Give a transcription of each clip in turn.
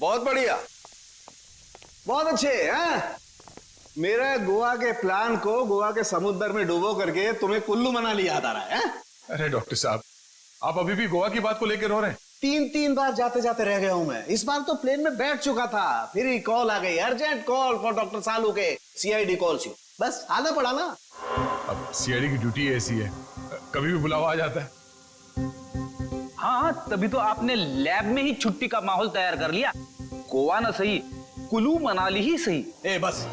बहुत बढ़िया, बहुत अच्छे हैं। मेरा गोवा के प्लान को गोवा के समुद्र में डुबो करके तुम्हें कुल्लू मनाली याद आ रहा है? अरे डॉक्टर साहब, आप अभी भी गोवा की बात को लेकर रो रहे हैं? 3 बार जाते जाते रह गया हूं मैं। इस बार तो प्लेन में बैठ चुका था, फिर ही कॉल आ गई, अर्जेंट कॉल फॉर डॉक्टर सालू के सीआईडी कॉल्स यू। बस आना पड़ा ना। अब सीआईडी की ड्यूटी ऐसी है, कभी भी बुलावा आ जाता है। हाँ, तभी तो आपने लैब में ही छुट्टी का माहौल तैयार कर लिया। गोवा ना सही, कुल्लू मनाली ही सही। ए बस,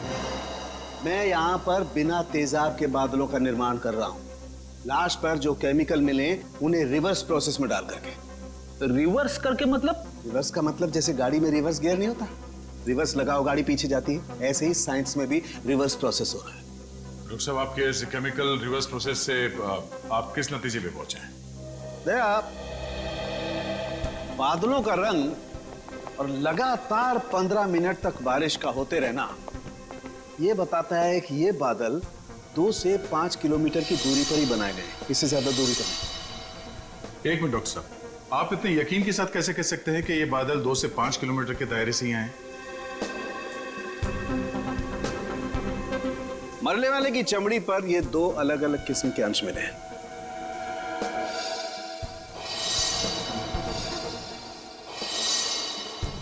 मैं यहाँ पर बिना तेजाब के बादलों का निर्माण कर रहा हूँ। लाश पर जो केमिकल मिले उन्हें रिवर्स प्रोसेस में डाल करके। रिवर्स करके मतलब? रिवर्स का मतलब जैसे गाड़ी में रिवर्स गियर नहीं होता, रिवर्स लगाओ गाड़ी पीछे जाती है, ऐसे ही साइंस में भी रिवर्स प्रोसेस हो रहा है। डॉक्टर साहब, आपके इस केमिकल रिवर्स प्रोसेस से आप किस नतीजे पे पहुंचे हैं? बादलों का रंग और लगातार 15 मिनट तक बारिश का होते रहना ये बताता है कि ये बादल 2 से 5 किलोमीटर की दूरी पर ही बनाए गए, इससे ज्यादा दूरी पर नहीं। एक मिनट डॉक्टर साहब, आप इतने यकीन के साथ कैसे कह सकते हैं कि ये बादल 2 से 5 किलोमीटर के दायरे से ही आए? मरने वाले की चमड़ी पर ये 2 अलग अलग किस्म के अंश मिले हैं।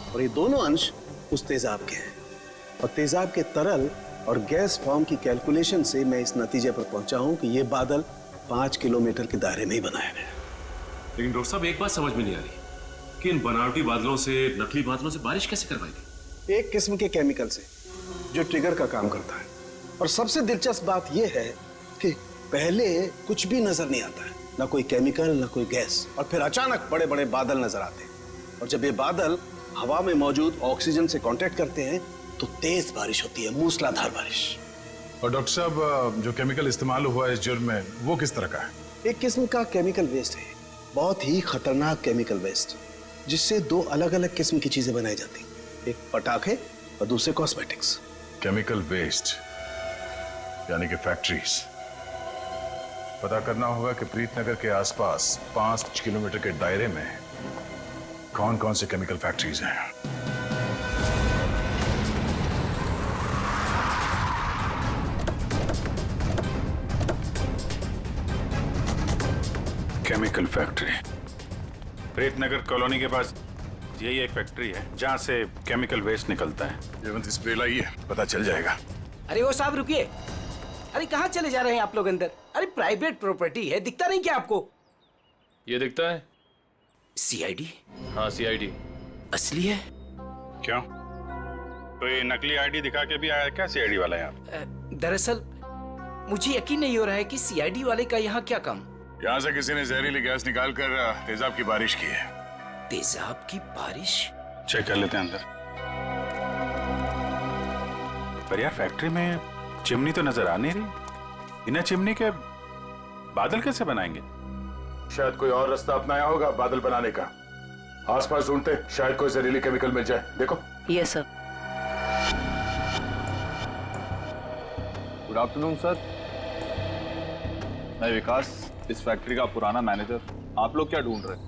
और ये दोनों अंश उस तेजाब के हैं, और तेजाब के तरल और गैस फॉर्म की कैलकुलेशन से मैं इस नतीजे पर पहुंचा हूं कि ये बादल 5 किलोमीटर के दायरे में ही बनाए गए। लेकिन डॉक्टर साहब, एक बात समझ में नहीं आ रही कि इन बनावटी बादलों से, नकली बादलों से बारिश कैसे करवाई गई? एक किस्म के केमिकल से जो ट्रिगर का काम करता है। और सबसे दिलचस्प बात यह है कि पहले कुछ भी नजर नहीं आता है, ना कोई केमिकल ना कोई गैस, और फिर अचानक बड़े बड़े बादल नजर आते हैं। और जब ये बादल हवा में मौजूद ऑक्सीजन से कांटेक्ट करते हैं तो तेज बारिश होती है, मूसलाधार बारिश। और डॉक्टर साहब, जो केमिकल इस्तेमाल हुआ है इस जुर्म में, वो किस तरह का है? एक किस्म का केमिकल वेस्ट है, बहुत ही खतरनाक केमिकल वेस्ट, जिससे 2 अलग अलग किस्म की चीजें बनाई जाती, एक पटाखे और दूसरे कॉस्मेटिक्स। केमिकल वेस्ट यानी कि फैक्ट्रीज। पता करना होगा कि प्रीतनगर के आसपास 5 किलोमीटर के दायरे में कौन कौन से केमिकल फैक्ट्रीज हैं। केमिकल फैक्ट्री प्रीतनगर कॉलोनी के पास यही एक फैक्ट्री है जहां से केमिकल वेस्ट निकलता है। जयवंत स्प्रे लाइए, पता चल जाएगा। अरे वो साहब रुकिए, अरे कहाँ चले जा रहे हैं आप लोग अंदर? अरे प्राइवेट प्रॉपर्टी है, दिखता नहीं क्या आपको? ये दिखता है। सीआईडी? हाँ, सीआईडी असली है। क्यों, कोई नकली आईडी दिखा के भी आया क्या सीआईडी वाला यहाँ? दरअसल मुझे यकीन नहीं हो रहा है कि सीआईडी वाले का यहाँ क्या काम। यहाँ से किसी ने जहरीली गैस निकाल कर तेजाब की बारिश की है। तेजाब की बारिश? चेक कर लेते हैं अंदर। पर यार, फैक्ट्री में चिमनी तो नजर आ नहीं रही। बिना चिमनी के बादल कैसे बनाएंगे? शायद कोई और रास्ता अपनाया होगा बादल बनाने का। आसपास ढूंढते, शायद कोई जहरीली केमिकल मिल जाए। देखो। Yes sir. Good afternoon sir, मैं विकास, इस फैक्ट्री का पुराना मैनेजर। आप लोग क्या ढूंढ रहे हैं?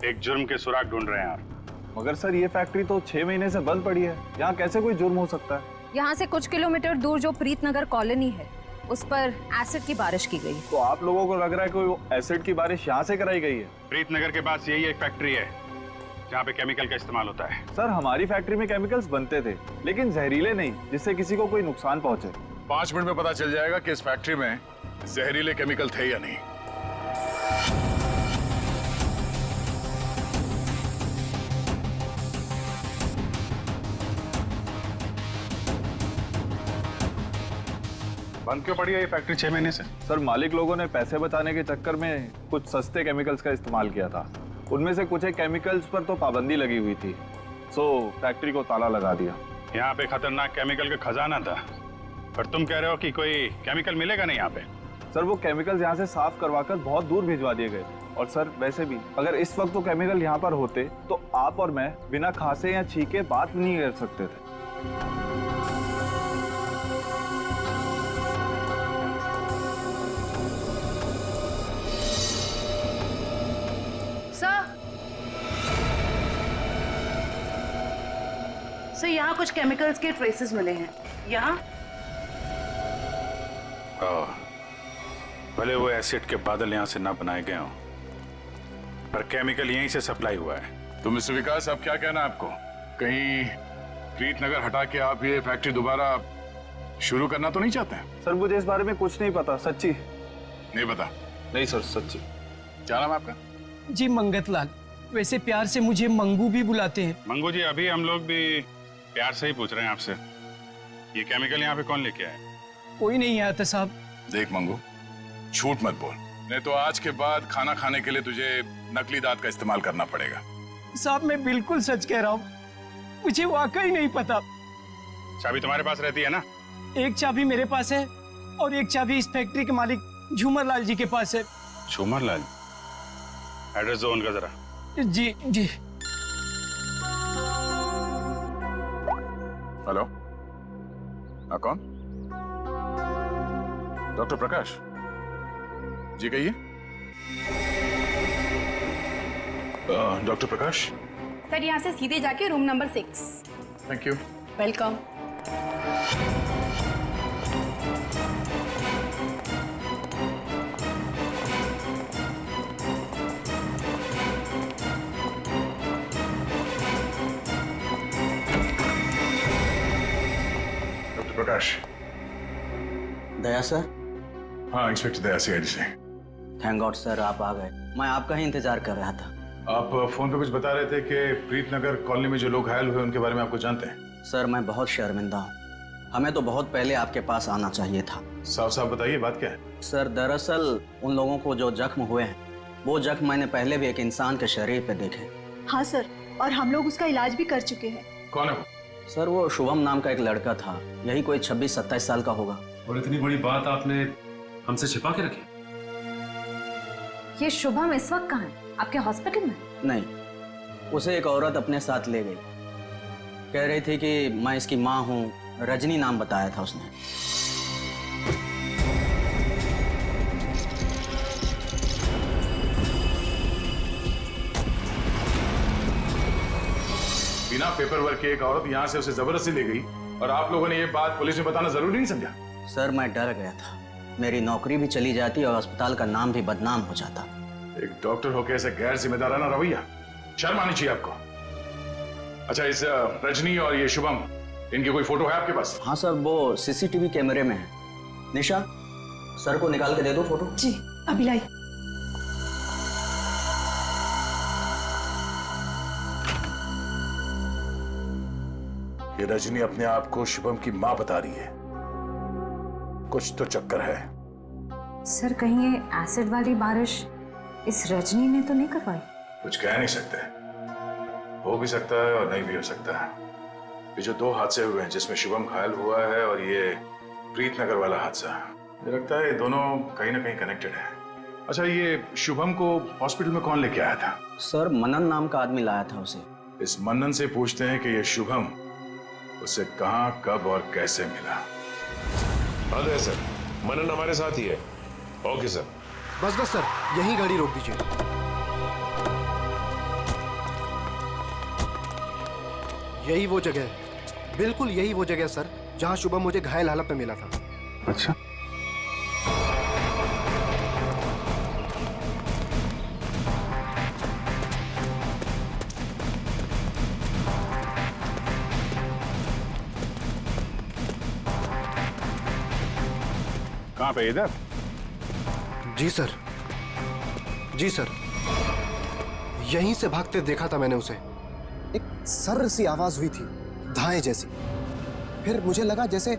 एक जुर्म के सुराग ढूंढ रहे हैं आप। मगर सर, ये फैक्ट्री तो 6 महीने से बंद पड़ी है, यहाँ कैसे कोई जुर्म हो सकता है? यहाँ से कुछ किलोमीटर दूर जो प्रीतनगर कॉलोनी है, उस पर एसिड की बारिश की गई। तो आप लोगों को लग रहा है कोई एसिड की बारिश यहाँ से कराई गई है? प्रीतनगर के पास यही एक फैक्ट्री है जहाँ पे केमिकल का इस्तेमाल होता है। सर, हमारी फैक्ट्री में केमिकल्स बनते थे, लेकिन जहरीले नहीं, जिससे किसी को कोई नुकसान पहुंचे। 5 मिनट में पता चल जाएगा कि इस फैक्ट्री में जहरीले केमिकल थे या नहीं। बंद क्यों पड़ी है ये फैक्ट्री 6 महीने से? सर, मालिक लोगों ने पैसे बचाने के चक्कर में कुछ सस्ते केमिकल्स का इस्तेमाल किया था। उनमें से कुछ एक केमिकल्स पर तो पाबंदी लगी हुई थी, सो फैक्ट्री को ताला लगा दिया। यहाँ पे खतरनाक केमिकल का खजाना था, पर तुम कह रहे हो कि कोई केमिकल मिलेगा नहीं यहाँ पे। सर, वो केमिकल्स यहाँ से साफ करवाकर बहुत दूर भिजवा दिए गए। और सर, वैसे भी अगर इस वक्त वो केमिकल यहाँ पर होते तो आप और मैं बिना खांसे या छींके बात नहीं कर सकते थे। सर यहाँ कुछ केमिकल्स के ट्रेसेस मिले हैं। यहाँ भले वो एसिड के बादल यहाँ से ना बनाए गए हों, पर केमिकल यहीं से सप्लाई हुआ है। तो मिस्टर विकास, अब क्या कहना है आपको? कहीं प्रीतनगर हटा के आप ये फैक्ट्री दोबारा शुरू करना तो नहीं चाहते हैं? सर मुझे इस बारे में कुछ नहीं पता, सच्ची नहीं पता? नहीं सर, सच्ची। क्या नाम है आपका? जी मंगत लाल, वैसे प्यार से मुझे मंगू भी बुलाते हैं। मंगू जी, अभी हम लोग भी प्यार से ही पूछ रहे हैं आपसे, ये केमिकल यहाँ पे कौन लेके आया? कोई नहीं आया था साहब। देख मंगू, झूठ मत बोल, नहीं तो आज के बाद खाना खाने के लिए तुझे नकली दांत का इस्तेमाल करना पड़ेगा। साहब मैं बिल्कुल सच कह रहा हूँ, मुझे वाकई नहीं पता। चाबी तुम्हारे पास रहती है ना? एक चाबी मेरे पास है और एक चाबी इस फैक्ट्री के मालिक झूमर लाल जी के पास है। झूमर लाल, एड्रेस दो उनका जरा। जी जी। हेलो, हाँ कौन? डॉक्टर प्रकाश जी, कहिए। डॉक्टर प्रकाश। सर यहाँ से सीधे जाके room number 6। Thank you. Welcome. Doctor Prakash. Daya sir. हाँ, इंस्पेक्टर दया सीआईडी से। थैंक गॉड सर, आप आ गए। मैं आपका ही इंतजार कर रहा था। आप फोन पे कुछ बता रहे थे कि प्रीतनगर कॉलोनी में जो लोग घायल हुए उनके बारे में आपको जानते हैं? सर मैं बहुत शर्मिंदा हूँ, हमें तो बहुत पहले आपके पास आना चाहिए था। साफ साफ बताइए, बात क्या है? सर दरअसल उन लोगों को जो जख्म हुए हैं, वो जख्म मैंने पहले भी एक इंसान के शरीर पे देखे। हाँ सर, और हम लोग उसका इलाज भी कर चुके हैं। कौन है वो? सर वो शुभम नाम का एक लड़का था, यही कोई 26-27 साल का होगा। और इतनी बड़ी बात आपने हमसे छिपा के रखी? ये शुभम इस वक्त कहाँ है? आपके हॉस्पिटल में? नहीं, उसे एक औरत अपने साथ ले गई, कह रही थी कि मैं इसकी माँ हूँ, रजनी नाम बताया था उसने। बिना पेपर वर्क के एक औरत यहाँ से उसे जबरदस्ती ले गई और आप लोगों ने ये बात पुलिस में बताना जरूरी नहीं समझा? सर मैं डर गया था, मेरी नौकरी भी चली जाती और अस्पताल का नाम भी बदनाम हो जाता। एक डॉक्टर होकर ऐसे गैर जिम्मेदाराना रवैया, शर्म आनी चाहिए आपको। अच्छा, इस रजनी और ये शुभम, इनकी कोई फोटो है आपके पास? हाँ सर, वो सीसीटीवी कैमरे में है। निशा, सर को निकाल के दे दो फोटो। जी अभी लाई। ये रजनी अपने आप को शुभम की मां बता रही है, कुछ तो चक्कर है। सर कहीं ये एसिड वाली बारिश इस रजनी ने तो नहीं करवाई? कुछ कह नहीं सकते, हो भी सकता है और नहीं भी हो सकता है। ये जो दो हादसे हुए हैं, जिसमें शुभम घायल हुआ है और ये प्रीतनगर वाला हादसा, मुझे लगता है ये दोनों कहीं ना कहीं कनेक्टेड है। अच्छा, ये शुभम को हॉस्पिटल में कौन लेके आया था? सर मनन नाम का आदमी लाया था उसे। इस मनन से पूछते हैं कि ये शुभम उसे कहाँ, कब और कैसे मिला। हाँ सर, मनन हमारे साथ ही है। Okay sir. बस सर, यहीं गाड़ी रोक दीजिए। यही वो जगह है, बिल्कुल यही वो जगह सर, जहां शुभम मुझे घायल हालत में मिला था। अच्छा, कहाँ पे? इधर? जी सर, जी सर, यहीं से भागते देखा था मैंने उसे। एक सर्र सी आवाज हुई थी, धाए जैसी। फिर मुझे लगा जैसे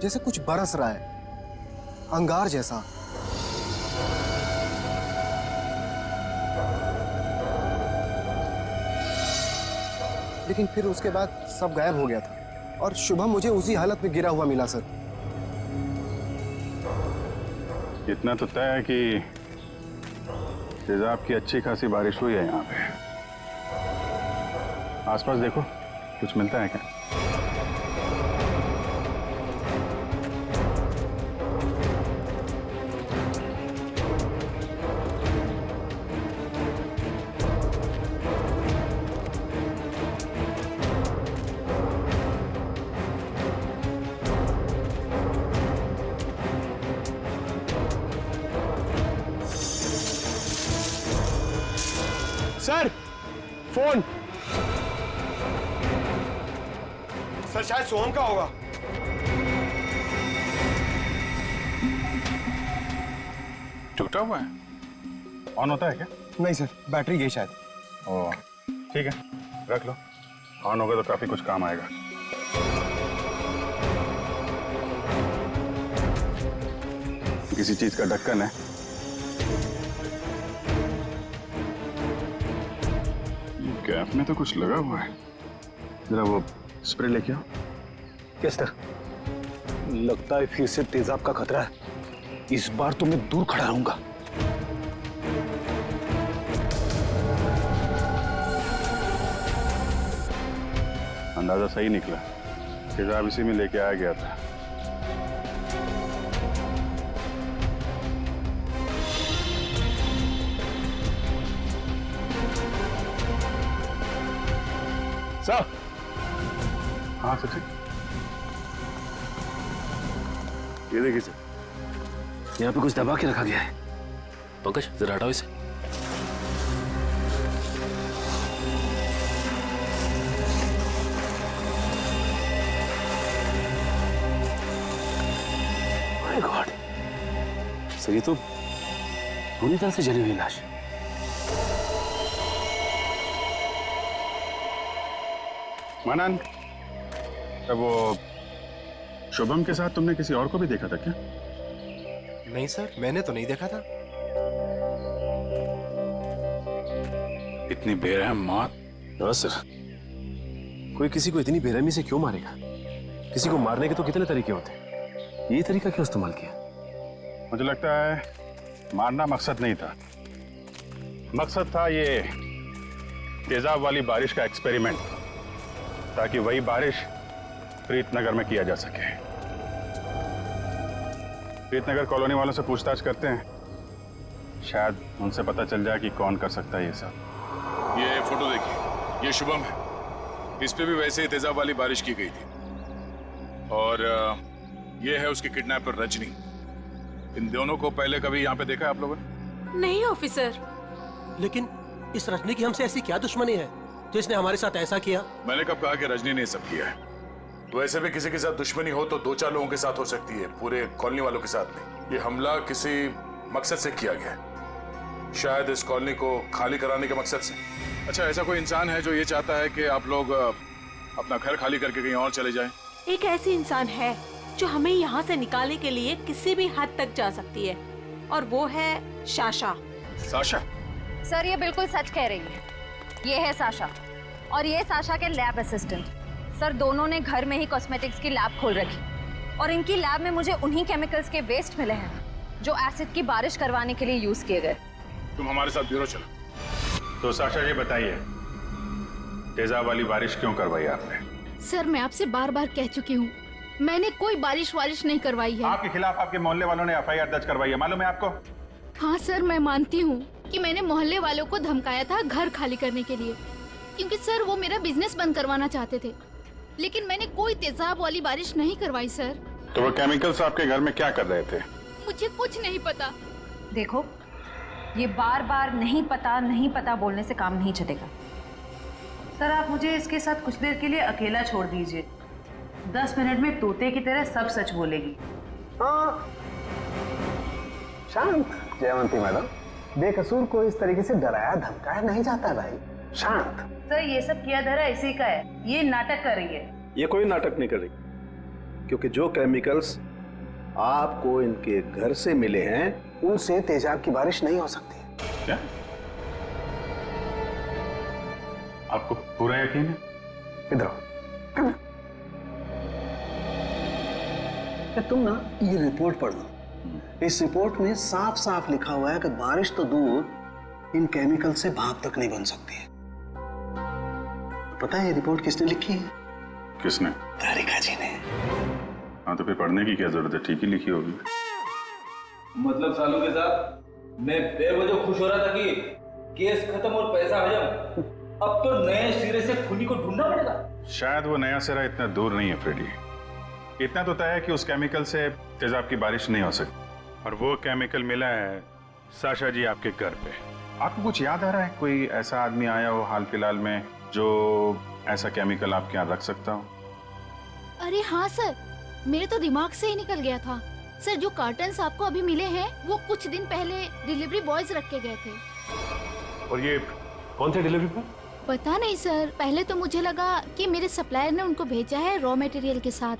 जैसे कुछ बरस रहा है, अंगार जैसा। लेकिन फिर उसके बाद सब गायब हो गया था और शुभम मुझे उसी हालत में गिरा हुआ मिला सर। इतना तो तय है कि तेजाब की अच्छी खासी बारिश हुई है यहाँ पे। आसपास देखो, कुछ मिलता है क्या? Sir phone. सर शायद सोहम का होगा। टूटा हुआ है? ऑन होता है क्या? नहीं सर, बैटरी गई शायद। ओह ठीक है, रख लो। ऑन होगा तो काफी कुछ काम आएगा। किसी चीज का ढक्कन है। गैप में तो कुछ लगा हुआ है। जरा वो स्प्रे लेके आओ। Yes sir. लगता है फिर से तेजाब का खतरा है। इस बार तो मैं दूर खड़ा रहूंगा। अंदाजा सही निकला। तेजाब इसी में लेके आया गया था। सर। हाँ सचिन, ये देखिए सर, यहाँ पे कुछ दबा के रखा गया है। पंकज जरा हटाओ इसे। माय गॉड, सर ये तो पूरी तरह से जली हुई लाश है। मनन, तब वो शुभम के साथ तुमने किसी और को भी देखा था क्या? नहीं सर, मैंने तो नहीं देखा था। इतनी बेरहम मौत। हाँ सर, कोई किसी को इतनी बेरहमी से क्यों मारेगा? किसी को मारने के तो कितने तरीके होते हैं, ये तरीका क्यों इस्तेमाल किया? मुझे लगता है मारना मकसद नहीं था। मकसद था ये तेजाब वाली बारिश का एक्सपेरिमेंट, ताकि वही बारिश प्रीतनगर में किया जा सके। प्रीतनगर कॉलोनी वालों से पूछताछ करते हैं, शायद उनसे पता चल जाए कि कौन कर सकता है ये सब। ये फोटो देखिए, ये शुभम है। इस पे भी वैसे ही तेजाब वाली बारिश की गई थी। और ये है उसकी किडनैपर रजनी। इन दोनों को पहले कभी यहाँ पे देखा है आप लोगों ने? नहीं ऑफिसर। लेकिन इस रजनी की हमसे ऐसी क्या दुश्मनी है जो इसने हमारे साथ ऐसा किया? मैंने कब कहा कि रजनी ने सब किया है? तो ऐसे भी किसी के साथ दुश्मनी हो तो दो चार लोगों के साथ हो सकती है, पूरे कॉलोनी वालों के साथ नहीं। ये हमला किसी मकसद से किया गया है, शायद इस कॉलोनी को खाली कराने के मकसद से। अच्छा, ऐसा कोई इंसान है जो ये चाहता है कि आप लोग अपना घर खाली करके कहीं और चले जाएं? एक ऐसी इंसान है जो हमें यहाँ से निकालने के लिए किसी भी हद तक जा सकती है, और वो है साशा। साशा? सर ये बिल्कुल सच कह रही है। ये है साशा और ये साशा के लैब असिस्टेंट। सर दोनों ने घर में ही कॉस्मेटिक्स की लैब खोल रखी और इनकी लैब में मुझे उन्हीं केमिकल्स के वेस्ट मिले हैं जो एसिड की बारिश करवाने के लिए यूज किए गए। तुम हमारे साथ ब्यूरो चलो। तो साशा जी बताइए, तेजाब वाली बारिश क्यों करवाई आपने? सर मैं आपसे बार बार कह चुकी हूँ, मैंने कोई बारिश नहीं करवाई है। आपके खिलाफ आपके मोहल्ले वालों ने एफआईआर दर्ज करवाई है, मालूम है आपको? हाँ सर, मैं मानती हूँ कि मैंने मोहल्ले वालों को धमकाया था घर खाली करने के लिए, क्योंकि सर वो मेरा बिजनेस बंद करवाना चाहते थे। लेकिन मैंने कोई तेजाब वाली बारिश नहीं करवाई सर। तो वो केमिकल्स आपके घर में क्या कर रहे थे? मुझे कुछ नहीं पता। देखो, ये बार बार नहीं पता बोलने से काम नहीं चलेगा। सर आप मुझे इसके साथ कुछ देर के लिए अकेला छोड़ दीजिए। 10 मिनट में तोते की तरह सब सच बोलेगी। हाँ शांत जयवंती मैडम, बेकसूर को इस तरीके से डराया धमकाया नहीं जाता भाई। शांत। सर ये सब किया धरा इसी का है, ये नाटक कर रही है। ये कोई नाटक नहीं कर रही, क्योंकि जो केमिकल्स आपको इनके घर से मिले हैं उनसे तेजाब की बारिश नहीं हो सकती। क्या? आपको पूरा यकीन है? इधर आओ। तुम ना ये रिपोर्ट पढ़ लो। इस रिपोर्ट में साफ साफ लिखा हुआ है कि बारिश तो दूर, इन केमिकल से भाप तक नहीं बन सकती है। पता है ये रिपोर्ट किसने लिखी है? किसने? तारिका जी ने। हाँ तो फिर पढ़ने की क्या जरूरत है, ठीक ही लिखी होगी। मतलब सालू के साथ मैं बेवजह खुश हो रहा था कि केस खत्म और पैसा हजम, अब तो नए सिरे से खूनी को ढूंढना पड़ेगा। शायद वो नया सिरा इतना दूर नहीं है फ्रेडी। इतना तो तय है कि उस केमिकल से तेजाब की बारिश नहीं हो सकती, और वो केमिकल मिला है साशा जी आपके घर पे। आपको कुछ याद आ रहा है, कोई ऐसा आदमी आया हो हाल फिलहाल में जो ऐसा केमिकल आपके यहाँ रख सकता हो? अरे हाँ सर, मेरे तो दिमाग से ही निकल गया था। सर जो कार्टन्स आपको अभी मिले हैं वो कुछ दिन पहले डिलीवरी बॉयज रख के गए थे। और ये कौन थे डिलीवरी बॉय? पता नहीं सर, पहले तो मुझे लगा कि मेरे सप्लायर ने उनको भेजा है रॉ मटेरियल के साथ,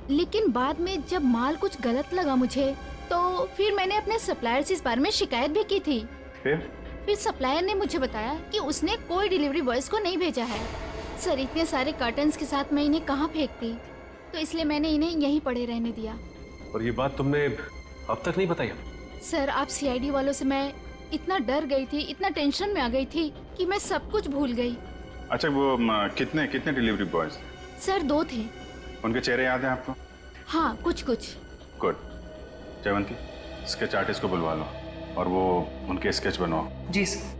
लेकिन बाद में जब माल कुछ गलत लगा मुझे तो फिर मैंने अपने सप्लायर से इस बारे में शिकायत भी की थी। फिर सप्लायर ने मुझे बताया कि उसने कोई डिलीवरी बॉयज को नहीं भेजा है। सर इतने सारे कर्टन्स के साथ मैं इन्हें कहाँ फेंकती, तो इसलिए मैंने इन्हें यहीं पड़े रहने दिया। और ये बात तुमने अब तक नहीं बताई? सर आप सीआईडी वालों से मैं इतना डर गई थी, इतना टेंशन में आ गई थी कि मैं सब कुछ भूल गई। अच्छा वो कितने कितने डिलीवरी बॉयज? सर 2 थे। उनके चेहरे याद है आपको? हाँ कुछ कुछ। गुड। जयवंती, स्केच आर्टिस्ट को बुलवा लो और वो उनके स्केच बनवाओ। जी सर।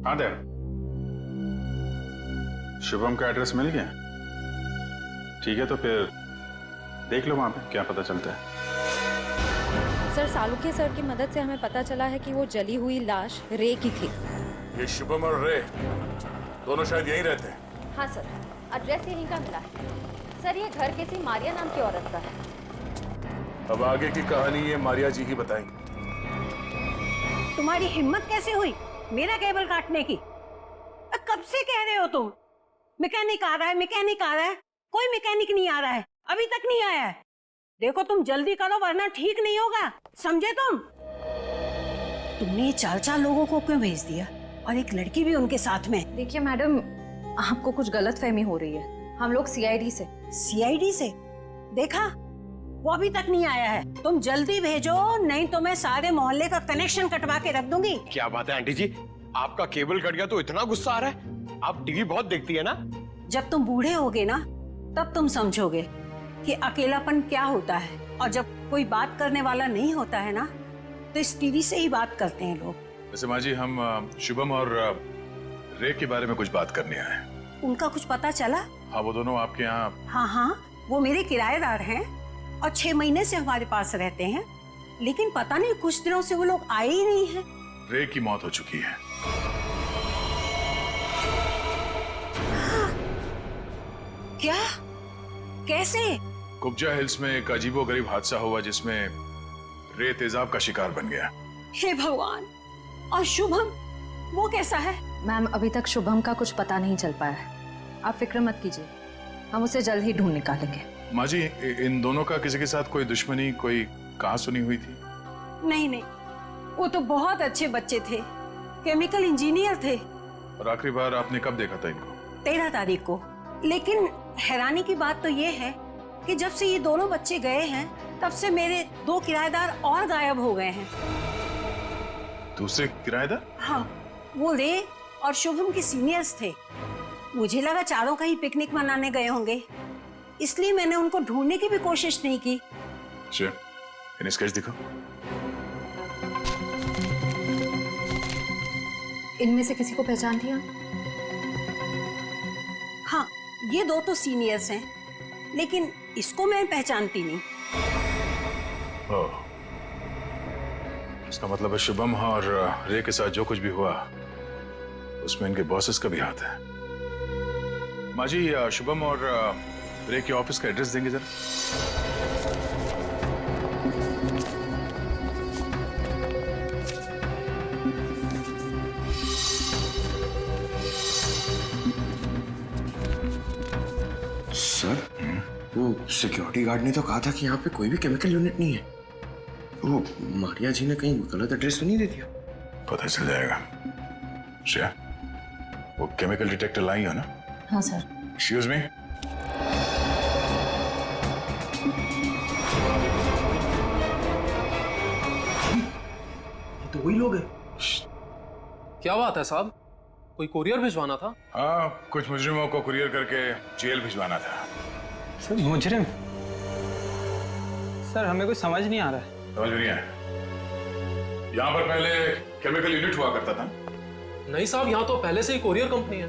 हाँ देव, शुभम का एड्रेस मिल गया? ठीक है, तो फिर देख लो वहां पे क्या पता चलता है। सर सालुके सर की मदद से हमें पता चला है कि वो जली हुई लाश रे की थी। ये शुभम और रे दोनों शायद यहीं रहते हैं। हाँ सर, एड्रेस यहीं का मिला है। सर ये घर किसी मारिया नाम की औरत का है। अब आगे की कहानी ये मारिया जी ही बताएंगी। तुम्हारी हिम्मत कैसे हुई मेरा केबल काटने की? कब से कह रहे हो तुम मैकेनिक आ रहा है, मैकेनिक आ रहा है? कोई मैकेनिक नहीं आ रहा है, अभी तक नहीं आया है। देखो तुम जल्दी करो वरना ठीक नहीं होगा, समझे तुम? तुमने 4 लोगों को क्यों भेज दिया और एक लड़की भी उनके साथ में? देखिए मैडम, आपको कुछ गलतफहमी हो रही है। हम लोग सीआईडी से। सीआईडी से? देखा, वो अभी तक नहीं आया है। तुम जल्दी भेजो, नहीं तो मैं सारे मोहल्ले का कनेक्शन कटवा के रख दूंगी। क्या बात है आंटी जी, आपका केबल कट गया तो इतना गुस्सा आ रहा है? आप टीवी बहुत देखती है ना? जब तुम बूढ़े होगे ना तब तुम समझोगे कि अकेलापन क्या होता है। और जब कोई बात करने वाला नहीं होता है ना तो इस टीवी से ही बात करते हैं लोग। वैसे माँ जी, हम शुभम और रे के बारे में कुछ बात करने आए हैं। उनका कुछ पता चला? हाँ, वो दोनों आपके यहाँ। हाँ, वो मेरे किराएदार हैं और 6 महीने से हमारे पास रहते हैं, लेकिन पता नहीं कुछ दिनों से वो लोग आए ही नहीं हैं। रे की मौत हो चुकी है। क्या? कैसे? कुब्जा हिल्स में एक अजीबोगरीब हादसा हुआ जिसमें रे तेजाब का शिकार बन गया। हे भगवान! और शुभम, वो कैसा है? मैम अभी तक शुभम का कुछ पता नहीं चल पाया है। आप फिक्र मत कीजिए, हम उसे जल्द ही ढूंढ निकालेंगे। माँ जी, इन दोनों का किसी के साथ कोई दुश्मनी, कोई कहां सुनी हुई थी? नहीं, वो तो बहुत अच्छे बच्चे थे, केमिकल इंजीनियर थे। और आखिरी बार आपने कब देखा था इनको? 13 तारीख को। लेकिन हैरानी की बात तो ये है कि जब से ये दोनों बच्चे गए हैं तब से मेरे 2 किराएदार और गायब हो गए हैं। दूसरे किराएदार? हाँ, वो रे और शुभम के सीनियर्स थे। मुझे लगा चारों कहीं पिकनिक मनाने गए होंगे, इसलिए मैंने उनको ढूंढने की भी कोशिश नहीं की। अच्छा, इन्हें स्केच दिखाओ। इनमें से किसी को पहचान लिया? हाँ, ये 2 तो सीनियर्स हैं, लेकिन इसको मैं पहचानती नहीं। ओह, इसका मतलब है शुभम और रे के साथ जो कुछ भी हुआ उसमें इनके बॉसेस का भी हाथ है। माँ जी, शुभम और रे के ऑफिस का एड्रेस देंगे जरा? सर, वो सिक्योरिटी गार्ड ने तो कहा था कि यहाँ पे कोई भी केमिकल यूनिट नहीं है। वो मारिया जी ने कहीं गलत एड्रेस तो नहीं दे दिया? पता चल जाएगा। श्रेया, वो केमिकल डिटेक्टर लाई हो ना? हाँ सर। Excuse me. तो वही लोग हैं। क्या बात है साहब, कोई कुरियर भिजवाना था? हाँ, कुछ मुजरिमों को कुरियर करके जेल भिजवाना था। सर मुजरिम? सर हमें कुछ समझ नहीं आ रहा है। समझ नहीं आया? यहाँ पर पहले केमिकल यूनिट हुआ करता था? नहीं साहब, यहाँ तो पहले से ही कुरियर कंपनी है।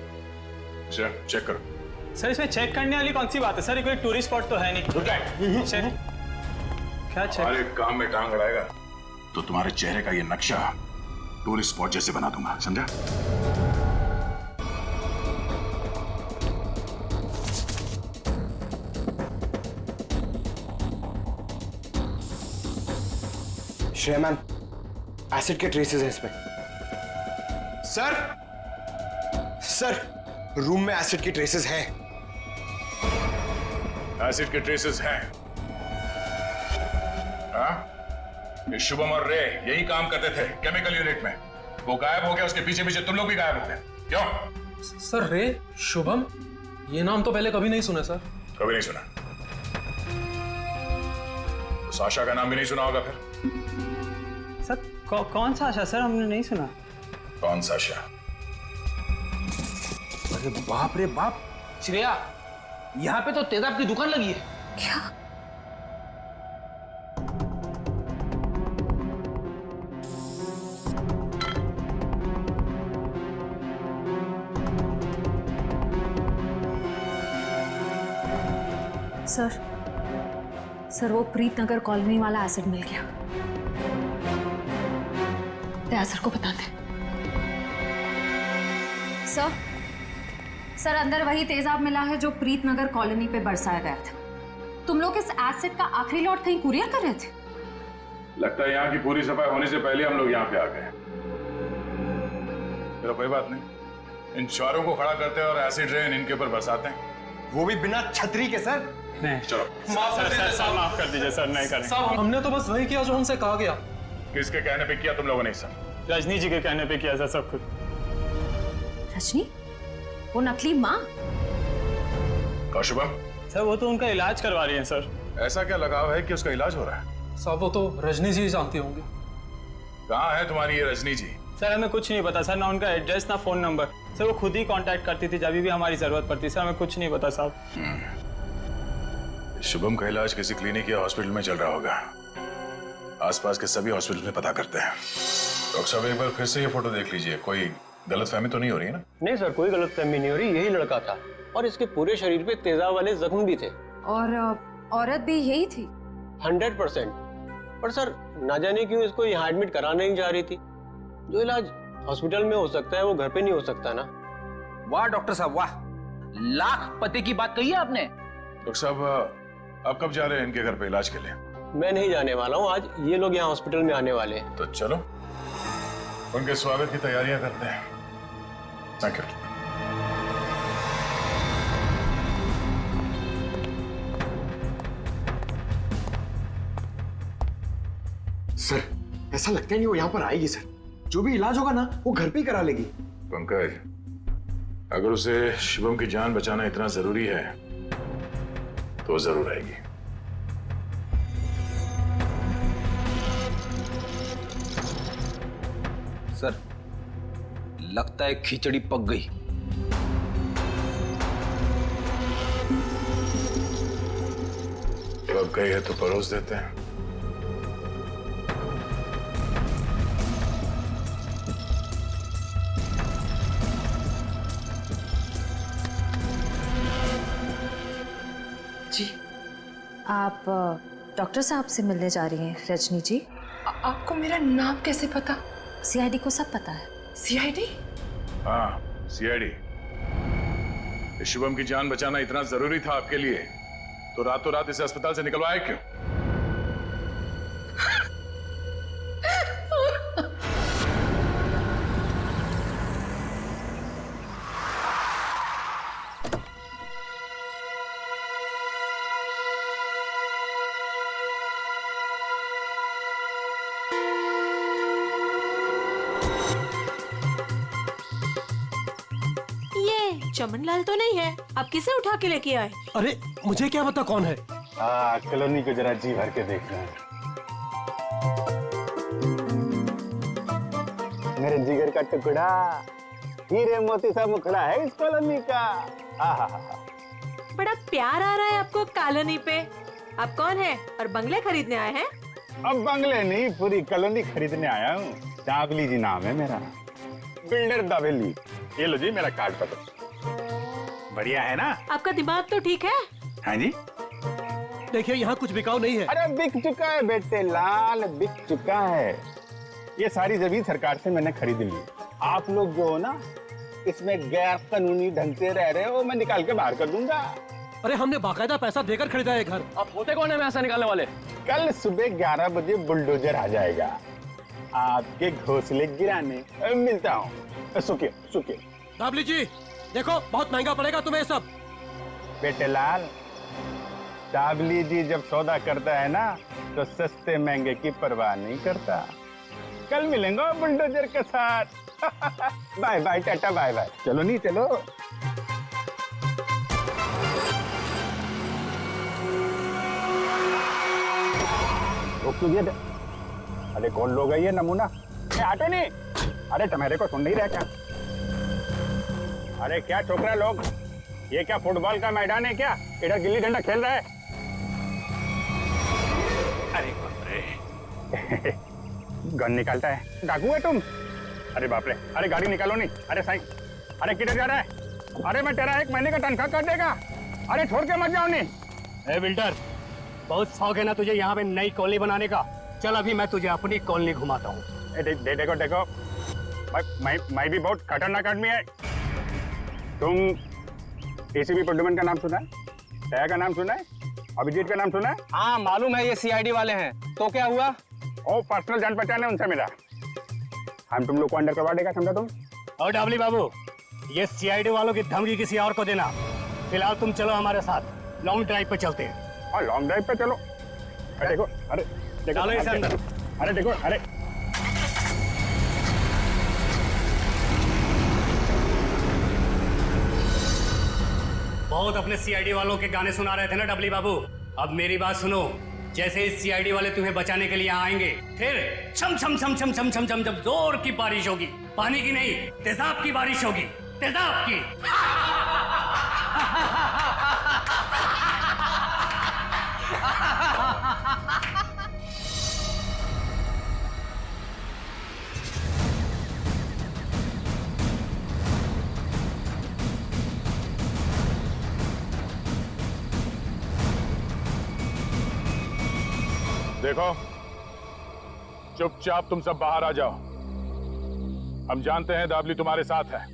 अच्छा, चेक करो। सर इसमें चेक करने वाली कौन सी बात है? सर ये कोई टूरिस्ट स्पॉट तो है नहीं। रुक जाए। चेक? क्या चेक? हमारे काम में टांग अड़ाएगा। तो तुम्हारे चेहरे का ये नक्शा टूरिस्ट स्पॉट जैसे बना दूंगा, समझा? श्रेया मैम, एसिड के ट्रेसेस हैं इसमें। सर, रूम में एसिड के ट्रेसेस हैं। एसिड के ट्रेसेस हैं? हाँ? ये शुभम और रे यही काम करते थे केमिकल यूनिट में। वो गायब हो गया, उसके पीछे पीछे तुम लोग भी गायब हो गए। क्यों? सर, रे, शुभम, ये नाम तो पहले कभी नहीं सुना सर। कभी नहीं सुना? तो साशा का नाम भी नहीं सुना होगा फिर? सर, कौन सा आशा? सर, हमने नहीं सुना। कौन साशा? अरे बाप रे बाप, श्रेया, यहाँ पे तो तेजाब की दुकान लगी है। क्या? सर, वो प्रीत नगर कॉलोनी वाला एसिड मिल गया। दयासर को बता दे। सर, अंदर वही तेजाब मिला है जो प्रीत नगर कॉलोनी पे बरसाया गया था। तुम लोग इस एसिड का आखिरी लॉट कहीं कुरियर कर रहे थे? लगता है यहाँ की पूरी सफाई होने से पहले हम लोग यहाँ पे आ गए। चलो कोई बात नहीं, इन चोरों को खड़ा करते हैं और एसिड रेन इनके ऊपर बरसाते हैं, वो भी बिना छतरी के। सर नहीं, चलो माफ कर दीजिए सर, नहीं करेंगे। साहब, हमने तो बस वही किया जो हमसे कहा गया। किसके कहने पे किया तुम लोगों ने? सर, रजनी जी के कहने पे किया सर सब कुछ। रजनी? वो नकली माँ? और शुभम? सर, वो तो उनका इलाज करवा रही है सर। ऐसा क्या लगाव है कि उसका इलाज हो रहा है? साहब, वो तो रजनी जी जानती होंगी। कहाँ है तुम्हारी ये रजनी जी? सर, हमें कुछ नहीं पता सर, ना उनका एड्रेस ना फोन नंबर। सर, वो खुद ही कांटेक्ट करती थी जब भी हमारी जरूरत पड़ती। सर, हमें कुछ नहीं पता साहब। शुभम का इलाज किसी क्लिनिक या हॉस्पिटल में चल रहा होगा। आसपास के सभी हॉस्पिटल में पता करते हैं। डॉक्टर साहब, एक बार फिर से ये फोटो देख लीजिए, कोई गलतफहमी तो नहीं हो रही है ना? नहीं सर, कोई गलतफहमी नहीं हो रही, यही लड़का था और इसके पूरे शरीर पे तेजाब वाले जख्म भी थे। और औरत भी यही थी? 100%। पर सर, ना जाने क्यों इसको यहाँ एडमिट कराना नहीं जा रही थी। जो इलाज हॉस्पिटल में हो सकता है वो घर पे नहीं हो सकता ना। वाह डॉक्टर साहब, वाह, लाख पते की बात कही है आपने। डॉक्टर साहब, आप कब जा रहे हैं इनके घर पे इलाज के लिए? मैं नहीं जाने वाला हूँ, आज ये लोग यहाँ हॉस्पिटल में आने वाले हैं। तो चलो उनके स्वागत की तैयारियां करते हैं। Thank you. सर, ऐसा लगता है नहीं वो यहाँ पर आएगी। सर, जो भी इलाज होगा ना वो घर पे ही करा लेगी। पंकज, अगर उसे शुभम की जान बचाना इतना जरूरी है तो जरूर आएगी। सर, लगता है खिचड़ी पक गई। पक गई है तो परोस देते हैं। जी, आप डॉक्टर साहब से मिलने जा रही हैं रजनी जी? आपको मेरा नाम कैसे पता? सीआईडी को सब पता है। सीआईडी? हाँ, सीआईडी। शुभम की जान बचाना इतना जरूरी था आपके लिए तो रातों रात इसे अस्पताल से निकलवाए क्यों? चमन लाल तो नहीं है, आप किसे उठा के लेके आए? अरे मुझे क्या पता कौन है। कॉलोनी को जरा जी भर के देखना है। मेरे जिगर का टुकड़ा, हीरे मोती सा मुखड़ा है इस कॉलोनी का। बड़ा प्यार आ रहा है आपको कॉलोनी पे। आप कौन है और बंगले खरीदने आए हैं? अब बंगले नहीं, पूरी कॉलोनी खरीदने आया हूँ। चावली जी नाम है मेरा, बिल्डर दावेली। ये लो जी मेरा कार्ड पत्र। बढ़िया है ना? आपका दिमाग तो ठीक है? हाँ जी, देखिए यहाँ कुछ बिकाऊ नहीं है। अरे बिक चुका है बेटे लाल, बिक चुका है। ये सारी जमीन सरकार से मैंने खरीद ली। आप लोग जो हो ना इसमें गैर कानूनी ढंग से रह रहे हो, मैं निकाल के बाहर कर दूंगा। अरे हमने बाकायदा पैसा देकर खरीदा है घर। आप होते कौन है पैसा निकालने वाले? कल सुबह 11 बजे बुलडोजर आ जाएगा आपके घोंसले गिराने। मिलता हूँ। सुखिए सुखिए। दाबली जी देखो बहुत महंगा पड़ेगा तुम्हें सब। बेटे लाल, दाबली जी जब सौदा करता है ना तो सस्ते महंगे की परवाह नहीं करता। कल मिलेंगे बुलडोजर के साथ। Bye bye tata bye bye. चलो नहीं चलो। रोक लीजिए। अरे कौन लोग है ये नमूना? आटे नहीं। अरे तुम्हारे को सुन नहीं रहा क्या? अरे क्या छोकरा लोग, ये क्या फुटबॉल का मैदान है क्या? इधर गिल्ली डंडा खेल रहा है। अरे बाप रे। गन निकालता है। डाकू है तुम? अरे बाप रे। अरे गाड़ी निकालो नहीं। अरे साईं, अरे किधर जा रहा है? अरे मैं तेरा 1 महीने का तनख्वाह कर देगा। अरे छोड़ के मत जाओ नहीं। ए बिल्डर, बहुत शौक है ना तुझे यहाँ पे नई कॉलोनी बनाने का? चल अभी मैं तुझे अपनी कॉलोनी घुमाता हूँ। देखो देखो, मैं भी बहुत खतरनाक आदमी है। तुम एसीपी प्रद्युमन का नाम सुना है? दया का नाम सुना है? अभिजीत का नाम सुना है? हाँ मालूम है, ये सीआईडी वाले हैं। तो क्या हुआ? ओ पर्सनल जान पहचान है उनसे मिला। हम तुम लोग को अंडर करवा देगा, समझा तुम? और डाबली बाबू, ये सीआईडी वालों की धमकी किसी और को देना। फिलहाल तुम चलो हमारे साथ, लॉन्ग ड्राइव पे चलते हैं। हाँ लॉन्ग ड्राइव पे चलो। अरे देखो, अरे देखो, चलो इसे अंदर। अरे देखो, अरे बहुत अपने सीआईडी वालों के गाने सुना रहे थे ना डबली बाबू। अब मेरी बात सुनो, जैसे इस सीआईडी वाले तुम्हें बचाने के लिए यहाँ आएंगे, फिर छम छम छम छम छम छम छम जब जोर की बारिश होगी, पानी की नहीं तेजाब की बारिश होगी, तेजाब की। देखो, चुपचाप तुम सब बाहर आ जाओ। हम जानते हैं दाबली तुम्हारे साथ है।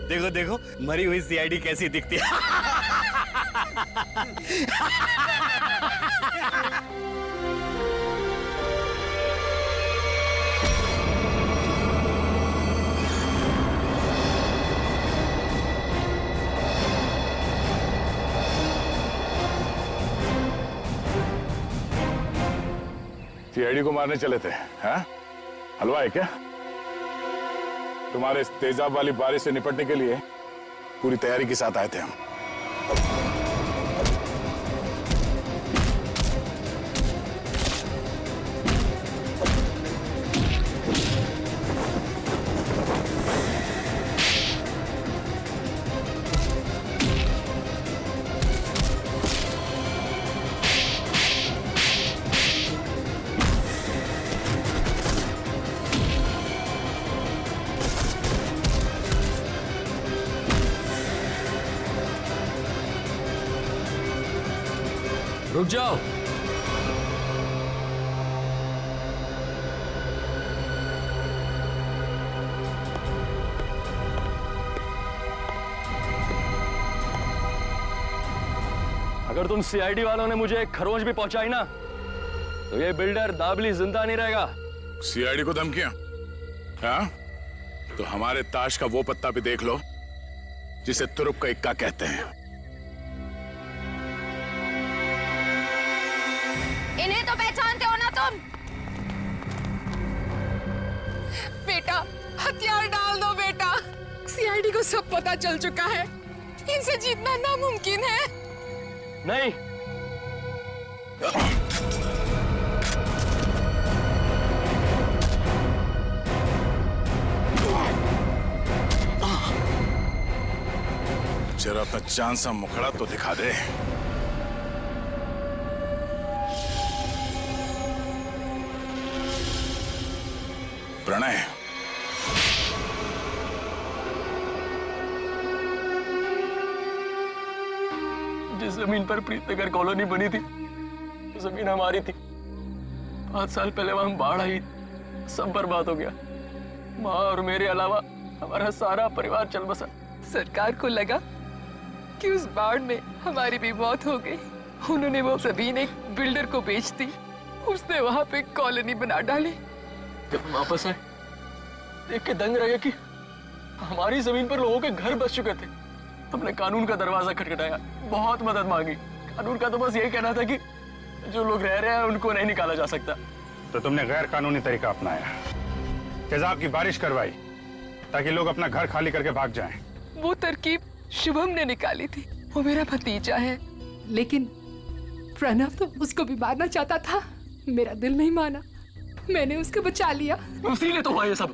देखो देखो मरी हुई सीआईडी कैसी दिखती है। सीआईडी को मारने चले थे, हैं? हलवा है क्या? तुम्हारे इस तेजाब वाली बारिश से निपटने के लिए पूरी तैयारी के साथ आए थे हम। रुक जाओ। अगर तुम सीआईडी वालों ने मुझे एक खरोंच भी पहुंचाई ना, तो ये बिल्डर दाबली जिंदा नहीं रहेगा। सीआईडी को धमकियां? हाँ? तो हमारे ताश का वो पत्ता भी देख लो जिसे तुरुप का इक्का कहते हैं। इन्हें तो पहचानते हो ना तुम? बेटा हथियार डाल दो बेटा, सीआईडी को सब पता चल चुका है, इनसे जीतना नामुमकिन है। नहीं। जरा अपना चांद सा मुखड़ा तो दिखा दे। प्रणय, जिस जमीन पर प्रीतनगर कॉलोनी बनी थी, वो जमीन हमारी थी। 5 साल पहले वहां बाढ़ आई, सब बर्बाद हो गया। माँ और मेरे अलावा हमारा सारा परिवार चल बसा। सरकार को लगा कि उस बाढ़ में हमारी भी मौत हो गई। उन्होंने वो जमीन एक बिल्डर को बेच दी, उसने वहां पे कॉलोनी बना डाली। जब वापस आए देख के दंग रह गए कि हमारी जमीन पर लोगों के घर बस चुके थे। हमने कानून का दरवाजा खटखटाया, बहुत मदद मांगी। कानून का तो बस यही कहना था कि जो लोग रह रहे हैं उनको नहीं निकाला जा सकता। तो तुमने गैर कानूनी तरीका अपनाया, तेजाब की बारिश करवाई ताकि लोग अपना घर खाली करके भाग जाएं। वो तरकीब शुभम ने निकाली थी, वो मेरा भतीजा है, लेकिन प्रणव तो उसको भी मारना चाहता था। मेरा दिल नहीं माना, मैंने उसको बचा लिया। इसीलिए तो हुआ ये सब।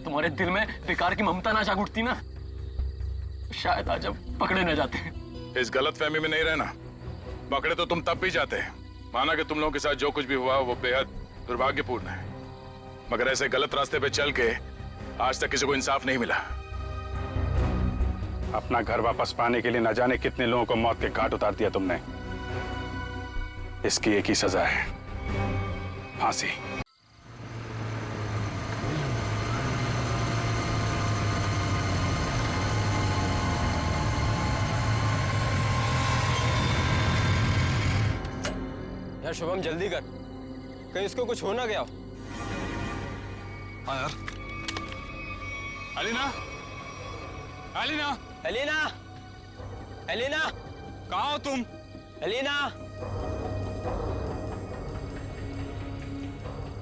तुम्हारे दिल में बेकार की ममता ना जाग उठती ना, शायद आज अब पकड़े न जाते हैं। इस गलतफहमी में नहीं रहना, पकड़े तो तुम तब भी जाते हैं। माना कि तुम लोगों के साथ जो कुछ भी हुआ वो बेहद दुर्भाग्यपूर्ण है, मगर ऐसे गलत रास्ते पे चल के आज तक किसी को इंसाफ नहीं मिला। अपना घर वापस पाने के लिए न जाने कितने लोगों को मौत के घाट उतार दिया तुमने। इसकी एक ही सजा है, फांसी। यार शुभम जल्दी कर, कहीं इसको कुछ हो ना गया। हाँ यार। अलीना, अलीना, एलिना, एलिना, कहाँ हो तुम? एलिना,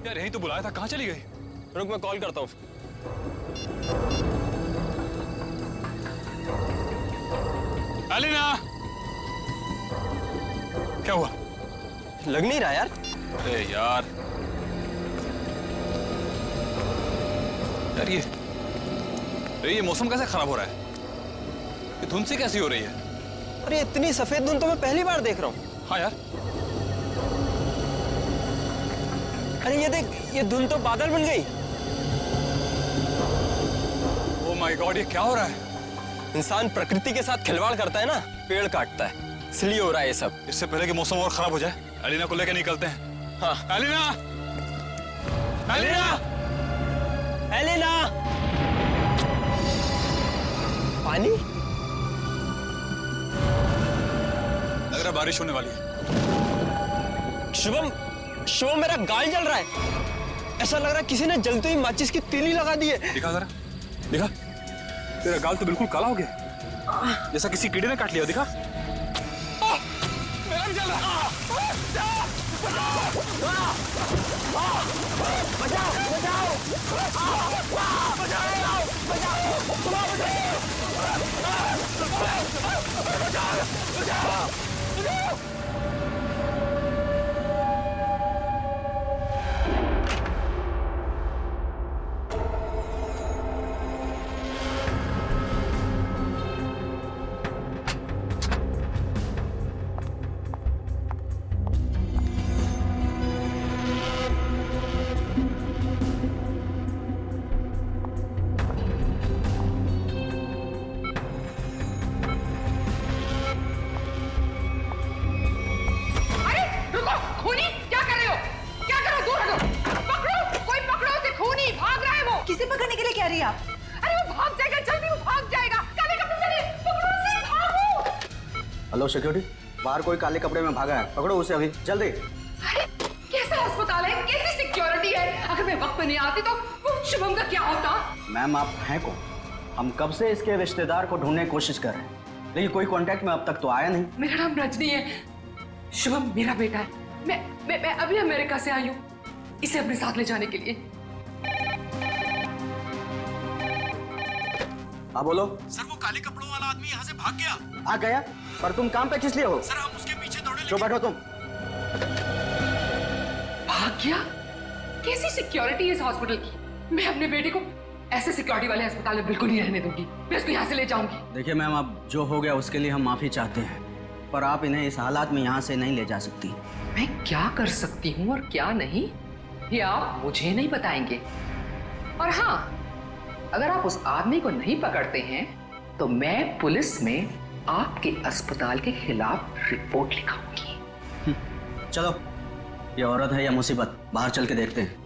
यार यही तो बुलाया था, कहाँ चली गई? रुक मैं कॉल करता हूँ। अलीना, क्या हुआ? लग नहीं रहा यार। अरे यार, ये मौसम कैसे खराब हो रहा है? ये धुंध सी कैसी हो रही है? अरे इतनी सफेद धुंध तो मैं पहली बार देख रहा हूँ। हाँ यार। अरे ये देख, ये धुंध तो बादल बन गई। ओह माय गॉड, ये क्या हो रहा है? इंसान प्रकृति के साथ खिलवाड़ करता है ना, पेड़ काटता है, इसलिए हो रहा है ये सब। इससे पहले कि मौसम और खराब हो जाए, अलीना को लेकर निकलते हैं। हाँ। अलीना, अलीना, एलिना, पानी? लग रहा बारिश होने वाली है। शुभम, शुभम मेरा गाल जल रहा है। ऐसा लग रहा है किसी ने जलती हुई माचिस की तीली लगा दी है। दिखा जरा, दिखा। तेरा गाल तो बिल्कुल काला हो गया, जैसा किसी कीड़े ने काट लिया। दिखा। मेरा भी जल रहा है। बचाओ, बचाओ, किसे पकड़ने के लिए कह रही है आप? अरे वो भाग जाएगा, जल्दी वो भाग जाएगा। काले कपड़े चले, पकड़ो उसे, भागो। हेलो सिक्योरिटी, बाहर कोई काले कपड़े में भागा है, पकड़ो उसे अभी, जल्दी। अरे कैसा अस्पताल है, कैसी सिक्योरिटी है? अगर मैं वक्त पे नहीं आती तो वो शुभम का क्या होता? मैम आप हैं कौन? हम कब से इसके रिश्तेदार को ढूंढने की कोशिश कर रहे हैं, लेकिन कोई कांटेक्ट में अब तक तो आया नहीं। मेरा नाम रजनी है, शुभम मेरा बेटा है, मैं अभी अमेरिका से आई हूँ इसे अपने साथ ले जाने के लिए। हाँ बोलो। सर वो काले कपड़ों वाला आदमी यहाँ से भाग गया। भाग गया? पर तुम काम पे किस लिए हो? सर हम उसके पीछे दौड़े। जो बैठो तुम। भाग गया? कैसी सिक्योरिटी है इस हॉस्पिटल की? मैं अपने बेटे को ऐसे सिक्योरिटी वाले अस्पताल में बिल्कुल नहीं रहने दूंगी। मैं उसको यहाँ से ले जाऊंगी। देखिए मैम, अब जो हो गया उसके लिए हम माफी चाहते हैं, पर आप इन्हें इस हालात में यहाँ से नहीं ले जा सकती। मैं क्या कर सकती हूँ और क्या नहीं, ये आप मुझे नहीं बताएंगे। और हाँ, अगर आप उस आदमी को नहीं पकड़ते हैं तो मैं पुलिस में आपके अस्पताल के खिलाफ रिपोर्ट लिखाऊंगी। चलो, ये औरत है या मुसीबत, बाहर चल के देखते हैं।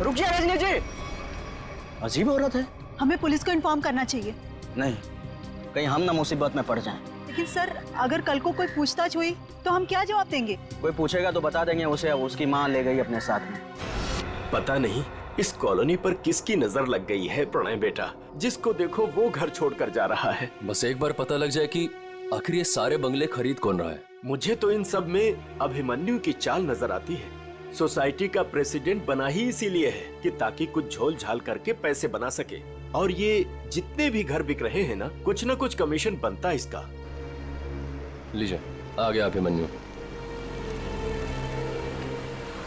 रुकिए रजनी जी। अजीब औरत है। हमें पुलिस को इन्फॉर्म करना चाहिए। नहीं, कहीं हम ना मुसीबत में पड़ जाएं। लेकिन सर, अगर कल को कोई पूछताछ हुई तो हम क्या जवाब देंगे? कोई पूछेगा तो बता देंगे उसे उसकी माँ ले गई अपने साथ में। पता नहीं इस कॉलोनी पर किसकी नजर लग गई है प्रणय बेटा, जिसको देखो वो घर छोड़कर जा रहा है। बस एक बार पता लग जाए कि आखिर ये सारे बंगले खरीद कौन रहा है। मुझे तो इन सब में अभिमन्यु की चाल नजर आती है। सोसाइटी का प्रेसिडेंट बना ही इसीलिए है कि ताकि कुछ झोल झाल करके पैसे बना सके, और ये जितने भी घर बिक रहे हैं ना कुछ कमीशन बनता है इसका। लीजिए, आ गया अभिमन्यु।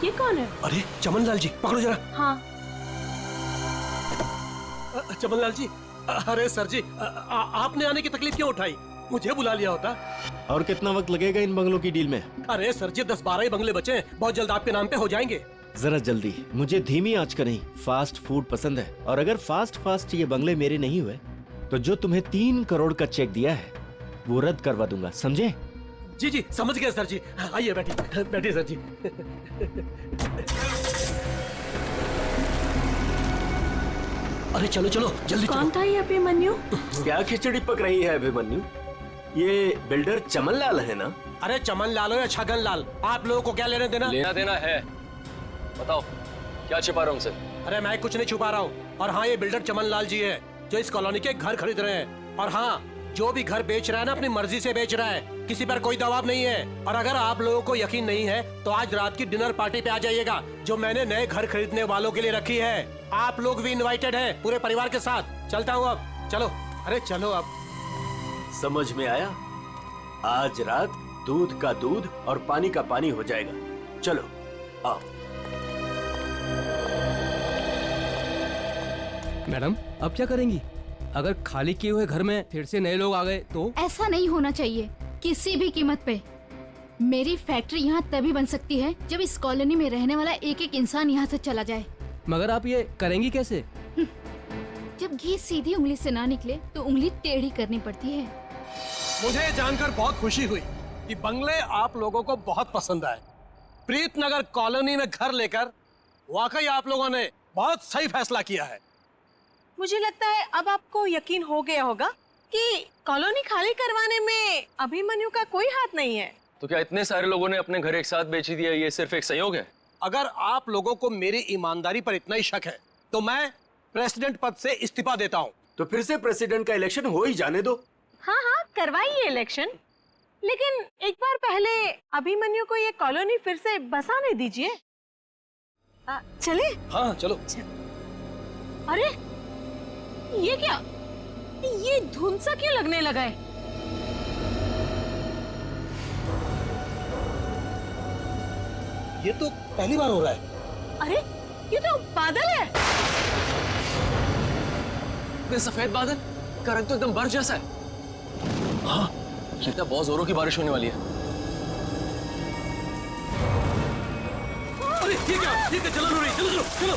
ये कौन है? अरे चमन लाल जी, पकड़ो जरा। हाँ। चमन लाल जी, अरे सर जी, आपने आने की तकलीफ क्यों उठाई? मुझे बुला लिया होता। और कितना वक्त लगेगा इन बंगलों की डील में? अरे सर जी, 10-12 ही बंगले बचे हैं, बहुत जल्द आपके नाम पे हो जाएंगे। जरा जल्दी, मुझे धीमी आंच का नहीं फास्ट फूड पसंद है, और अगर फास्ट ये बंगले मेरे नहीं हुए तो जो तुम्हें 3 करोड़ का चेक दिया है वो रद्द करवा दूंगा, समझे? जी जी समझ गए सर जी। आइए बैठिए सर जी। अरे चलो जल्दी। कौन था ये अभिमन्यु? क्या खिचड़ी पक रही है अभिमन्यु? ये बिल्डर चमन लाल है ना? अरे चमन लाल हो या छगन लाल, आप लोगों को क्या लेना देना है? बताओ, क्या छुपा रहा हूँ उनसे? अरे मैं कुछ नहीं छुपा रहा हूँ। और हाँ, ये बिल्डर चमन लाल जी है जो इस कॉलोनी के घर खरीद रहे हैं। और हाँ, जो भी घर बेच रहा है ना अपनी मर्जी से बेच रहा है, किसी पर कोई दबाव नहीं है। और अगर आप लोगों को यकीन नहीं है तो आज रात की डिनर पार्टी पे आ जाइएगा जो मैंने नए घर खरीदने वालों के लिए रखी है। आप लोग भी इनवाइटेड हैं पूरे परिवार के साथ। चलता हूँ अब, चलो। अरे चलो अब। समझ में आया? आज रात दूध का दूध और पानी का पानी हो जाएगा। चलो आओ। मैडम, अब क्या करेंगी? अगर खाली किए हुए घर में फिर से नए लोग आ गए तो? ऐसा नहीं होना चाहिए किसी भी कीमत पे। मेरी फैक्ट्री यहाँ तभी बन सकती है जब इस कॉलोनी में रहने वाला एक इंसान यहाँ से चला जाए। मगर आप ये करेंगी कैसे? जब घी सीधी उंगली से ना निकले तो उंगली टेढ़ी करनी पड़ती है। मुझे जानकर बहुत खुशी हुई कि बंगले आप लोगों को बहुत पसंद आए। प्रीतनगर कॉलोनी में घर लेकर वाकई आप लोगों ने बहुत सही फैसला किया है। मुझे लगता है अब आपको यकीन हो गया होगा कि कॉलोनी खाली करवाने में अभिमन्यु का कोई हाथ नहीं है। तो क्या इतने सारे लोगों ने अपने घर एक साथ बेच दिया, ये सिर्फ एक संयोग है? अगर आप लोगों को मेरी ईमानदारी पर इतना ही शक है तो मैं प्रेसिडेंट पद से इस्तीफा देता हूँ। तो फिर से प्रेसिडेंट का इलेक्शन हो ही जाने दो। हाँ हाँ, करवाइए इलेक्शन, लेकिन एक बार पहले अभिमन्यु को ये कॉलोनी फिर से बसाने दीजिए। चले? हाँ चलो। अरे ये क्या, ये धुंध सा क्यों लगने लगा है? ये तो पहली बार हो रहा है। अरे ये तो बादल है। ये सफेद बादल का रंग तो एकदम बर्फ जैसा है। हाँ, लगता है बहुत जोरों की बारिश होने वाली है। अरे ये क्या चलो चलो चलो चलो।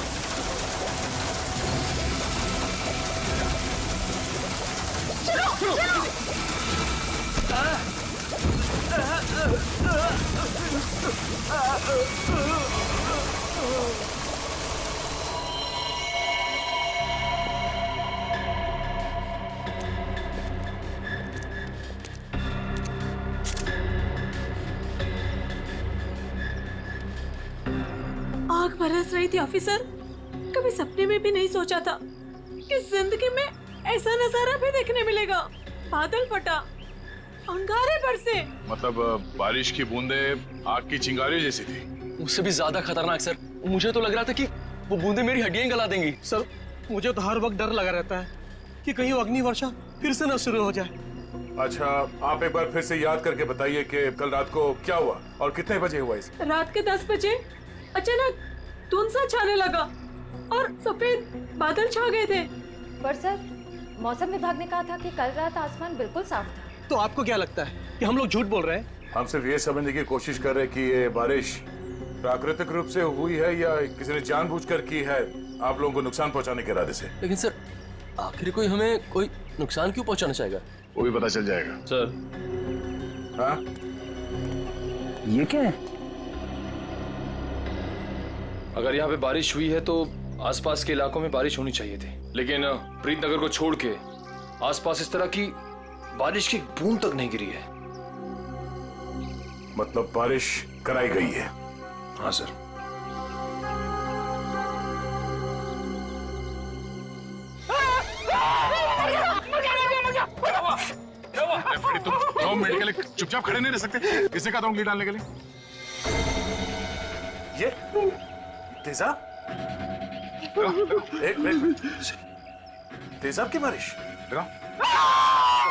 चलो चलो। आग बरस रही थी ऑफिसर। कभी सपने में भी नहीं सोचा था कि जिंदगी में ऐसा नजारा भी देखने मिलेगा। बादल फटा, अंगारे बरसे। मतलब बारिश की बूंदे आग की चिंगारी जैसी थी। उससे भी ज्यादा खतरनाक सर। मुझे तो लग रहा था कि वो बूंदे मेरी हड्डियां गला देंगी। सर मुझे तो हर वक्त डर लगा रहता है कि कहीं अग्नि वर्षा फिर से न शुरू हो जाए। अच्छा, आप एक बार फिर से याद करके बताइए कि कल रात को क्या हुआ और कितने बजे हुआ इसे? रात के 10 बजे अचानक धुंध सा छाने लगा और सफेद बादल छा गए थे। पर सर, मौसम विभाग ने कहा था कि कल रात आसमान बिल्कुल साफ था। तो आपको क्या लगता है कि हम लोग झूठ बोल रहे हैं? हम सिर्फ ये समझने की कोशिश कर रहे हैं कि ये बारिश प्राकृतिक रूप से हुई है या किसी ने जानबूझकर की है आप लोगों को नुकसान पहुंचाने के इरादे से। लेकिन सर, आखिर कोई हमें कोई नुकसान क्यों पहुंचाना चाहेगा? वो भी पता चल जाएगा सर। हाँ? ये क्या है? अगर यहाँ पे बारिश हुई है तो आसपास के इलाकों में बारिश होनी चाहिए थी, लेकिन प्रीतनगर को छोड़ के आसपास इस तरह की बारिश की बूंद तक नहीं गिरी है। मतलब बारिश कराई गई है? हाँ सर। तुम 2 मिनट के लिए चुपचाप खड़े नहीं रह सकते? किसने कहा था उंगली डालने के लिए? ये तेजाब? एक मिनट, तेजाब की बारिश?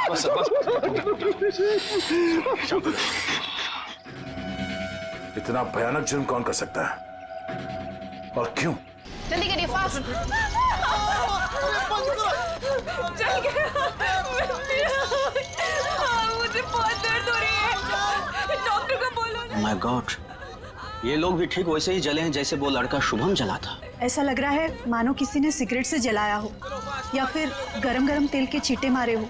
बस बस। इतना भयानक जुर्म कौन कर सकता है और क्यों? जल्दी करिए, फास्ट। चल गया। मुझे बहुत दर्द हो रही है, डॉक्टर को बोलो। माय गॉड, ये लोग भी ठीक वैसे ही जले हैं जैसे वो लड़का शुभम जला था। ऐसा लग रहा है मानो किसी ने सिगरेट से जलाया हो या फिर गरम गरम तेल के छींटे मारे हो।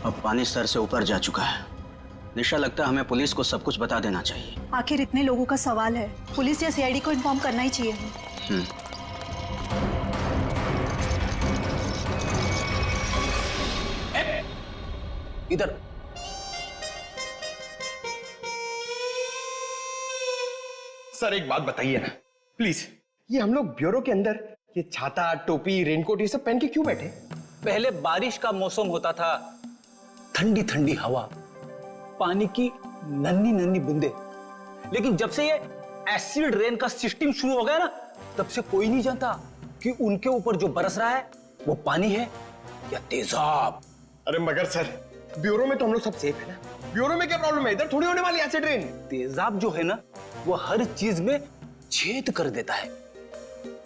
अब पानी सर से ऊपर जा चुका है। निशा, लगता है हमें पुलिस को सब कुछ बता देना चाहिए। आखिर इतने लोगों का सवाल है, पुलिस या सीआईडी को इन्फॉर्म करना ही चाहिए। इधर सर एक बात बताइए ना प्लीज, ये हम लोग ब्यूरो के अंदर ये छाता, टोपी, रेनकोट ये सब पहन के क्यों बैठे? पहले बारिश का मौसम होता था, ठंडी ठंडी हवा, पानी की नन्ही नन्ही बूंदे। लेकिन जब से ये एसिड रेन का सिस्टम शुरू हो गया ना, तब से कोई नहीं जानता कि उनके ऊपर जो बरस रहा है वो पानी है या तेजाब। अरे मगर सर, ब्यूरो में तो हम लोग सब सेफ है ना। ब्यूरो में क्या प्रॉब्लम है? इधर थोड़ी होने वाली एसिड रेन। तेजाब जो है ना, वो हर चीज में छेद कर देता है।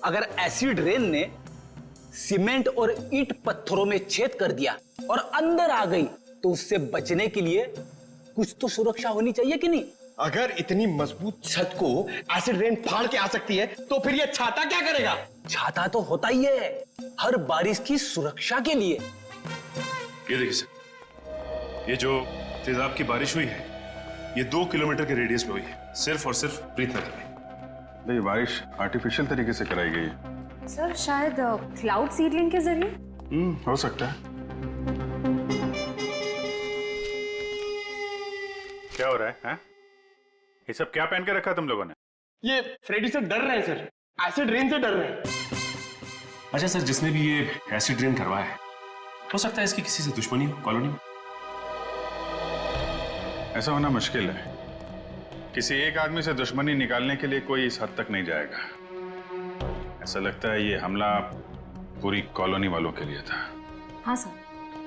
अगर एसिड रेन ने सीमेंट और ईंट पत्थरों में छेद कर दिया और अंदर आ गई, तो उससे बचने के लिए कुछ तो सुरक्षा होनी चाहिए कि नहीं? अगर इतनी मजबूत छत को एसिड रेन फाड़ के आ सकती है, तो फिर ये छाता क्या करेगा? छाता तो होता ही है हर बारिश की सुरक्षा के लिए। ये देखिए सर, ये जो तेजाब की बारिश हुई है, ये 2 किलोमीटर के रेडियस में हुई है, सिर्फ और सिर्फ प्रीतनगर में। ये बारिश आर्टिफिशियल तरीके से कराई गई है। सर शायद क्लाउड सीडलिंग के जरिए। हो सकता है। क्या हो रहा है? हैं? ये सब क्या पहन के रखा तुम लोगों ने? ये फ्रेडी से डर रहे हैं सर, एसिड रेन से डर रहे हैं। अच्छा सर, जिसने भी ये एसिड रेन करवाया है, हो सकता है इसकी किसी से दुश्मनी हो कॉलोनी में। ऐसा होना मुश्किल है। किसी एक आदमी से दुश्मनी निकालने के लिए कोई इस हद तक नहीं जाएगा। ऐसा लगता है ये हमला पूरी कॉलोनी वालों के लिए था। हाँ सर,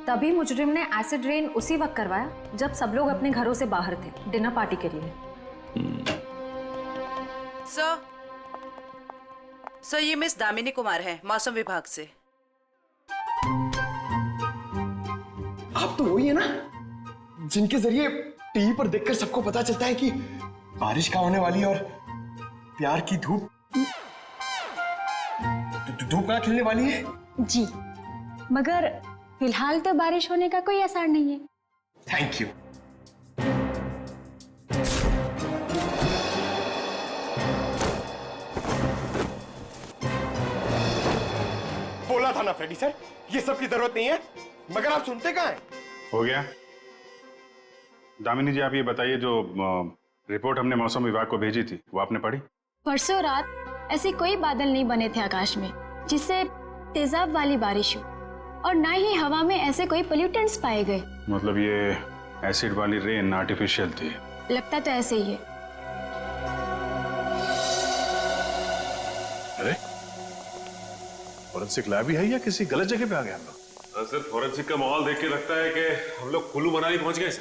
तभी मुजरिम ने एसिड रेन उसी वक्त करवाया जब सब लोग अपने घरों से बाहर थे डिनर पार्टी के लिए। सर ये मिस दामिनी कुमार है, मौसम विभाग से। आप तो वही है ना जिनके जरिए टीवी पर देखकर सबको पता चलता है कि बारिश का होने वाली है और प्यार की धूप धूप कहाँ खिलने वाली है। जी, मगर फिलहाल तो बारिश होने का कोई असर नहीं है। Thank you. बोला था ना फ्रेडी सर, ये सब की जरूरत नहीं है, मगर आप सुनते कहाँ हैं? हो गया। दामिनी जी, आप ये बताइए, जो रिपोर्ट हमने मौसम विभाग को भेजी थी वो आपने पढ़ी? परसों रात ऐसे कोई बादल नहीं बने थे आकाश में जिससे तेजाब वाली बारिश हो, और ना ही हवा में ऐसे कोई पोल्यूटेंट्स पाए गए। मतलब ये एसिड वाली रेन आर्टिफिशियल थी? लगता तो ऐसे ही है। अरे फॉरेंसिक लैब ही है या किसी गलत जगह पे आ गए हम लोग? सर, फॉरेंसिक का माहौल देख के लगता है कि हम लोग कुल्लू मनाली पहुंच गए सर।